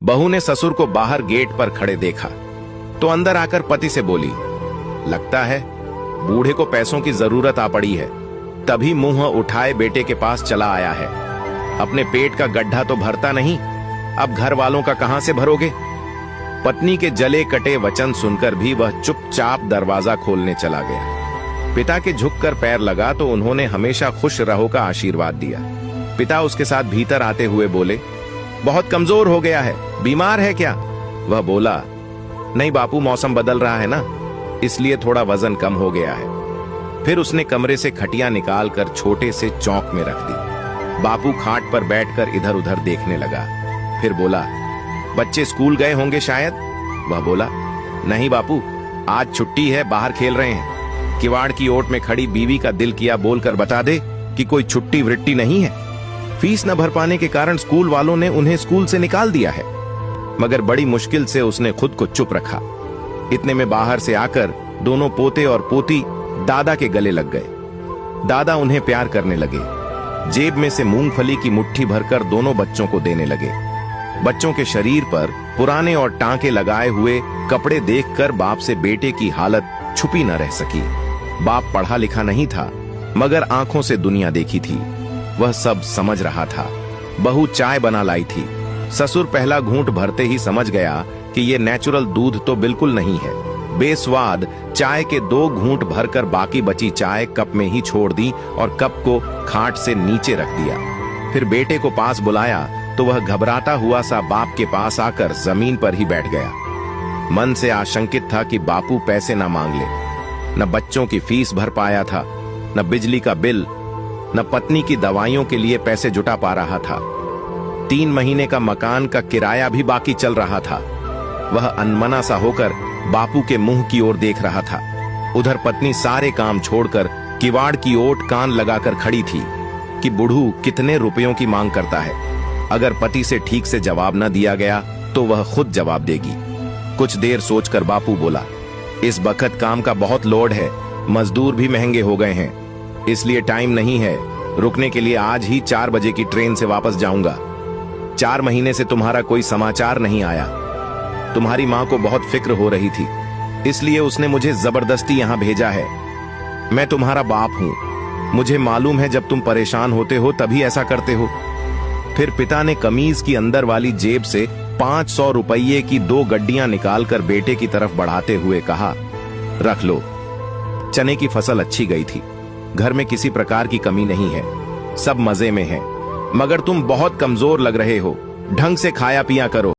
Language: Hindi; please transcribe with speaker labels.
Speaker 1: बहू ने ससुर को बाहर गेट पर खड़े देखा तो अंदर आकर पति से बोली, लगता है बूढ़े को पैसों की जरूरत आ पड़ी है। तभी मुंह उठाए बेटे के पास चला आया है। अपने पेट का गड्ढा तो भरता नहीं, अब घर वालों का कहां से भरोगे। पत्नी के जले कटे वचन सुनकर भी वह चुपचाप दरवाजा खोलने चला गया। पिता के झुककर पैर लगा तो उन्होंने हमेशा खुश रहो का आशीर्वाद दिया। पिता उसके साथ भीतर आते हुए बोले, बहुत कमजोर हो गया है, बीमार है क्या? वह बोला, नहीं बापू, मौसम बदल रहा है ना, इसलिए थोड़ा वजन कम हो गया है। फिर उसने कमरे से खटिया निकालकर छोटे से चौक में रख दी। बापू खाट पर बैठकर इधर उधर देखने लगा। फिर बोला, बच्चे स्कूल गए होंगे शायद? वह बोला, नहीं बापू, आज छुट्टी है, बाहर खेल रहे हैं। किवाड़ की ओट में खड़ी बीवी का दिल किया बोलकर बता दे कि कोई छुट्टी वृट्टी नहीं है। फीस न भर पाने के कारण स्कूल वालों ने उन्हें स्कूल से निकाल दिया है। मगर बड़ी मुश्किल से उसने खुद को चुप रखा। इतने में बाहर से आकर दोनों पोते और पोती दादा के गले लग गए। दादा उन्हें प्यार करने लगे। जेब में से मूंगफली की मुट्ठी भरकर दोनों बच्चों को देने लगे। बच्चों के शरीर पर पुराने और टांके लगाए हुए कपड़े देखकर बाप से बेटे की हालत छुपी न रह सकी। बाप पढ़ा लिखा नहीं था, मगर आंखों से दुनिया देखी थी। वह सब समझ रहा था। बहू चाय बना लाई थी। ससुर पहला घूंट भरते ही समझ गया कि ये नेचुरल दूध तो बिल्कुल नहीं है। बेस्वाद चाय के 2 घूंट भरकर बाकी बची चाय कप में ही छोड़ दी और कप को खाट से नीचे रख दिया। फिर बेटे को पास बुलाया तो वह घबराता हुआ सा बाप के पास आकर जमीन पर ही बैठ गया। मन से आशंकित था कि बापू पैसे न मांग ले। न बच्चों की फीस भर पाया था, न बिजली का बिल, न पत्नी की दवाइयों के लिए पैसे जुटा पा रहा था। 3 महीने का मकान का किराया भी बाकी चल रहा था। वह अनमना सा होकर बापू के मुंह की ओर देख रहा था। उधर पत्नी सारे काम छोड़कर किवाड़ की ओट कान लगाकर खड़ी थी कि बुढ़ू कितने रुपयों की मांग करता है। अगर पति से ठीक से जवाब न दिया गया तो वह खुद जवाब देगी। कुछ देर सोचकर बापू बोला, इस बखत काम का बहुत लोड है, मजदूर भी महंगे हो गए हैं, इसलिए टाइम नहीं है। रुकने के लिए आज ही 4 बजे की ट्रेन से वापस जाऊंगा। 4 महीने से तुम्हारा कोई समाचार नहीं आया। तुम्हारी मां को बहुत फिक्र हो रही थी, इसलिए उसने मुझे जबरदस्ती यहां भेजा है। मैं तुम्हारा बाप हूं, मुझे मालूम है जब तुम परेशान होते हो तभी ऐसा करते हो। फिर पिता ने कमीज की अंदर वाली जेब से 500 रुपये की 2 गड्डियां निकालकर बेटे की तरफ बढ़ाते हुए कहा, रख लो। चने की फसल अच्छी गई थी, घर में किसी प्रकार की कमी नहीं है, सब मजे में है। मगर तुम बहुत कमजोर लग रहे हो, ढंग से खाया पिया करो।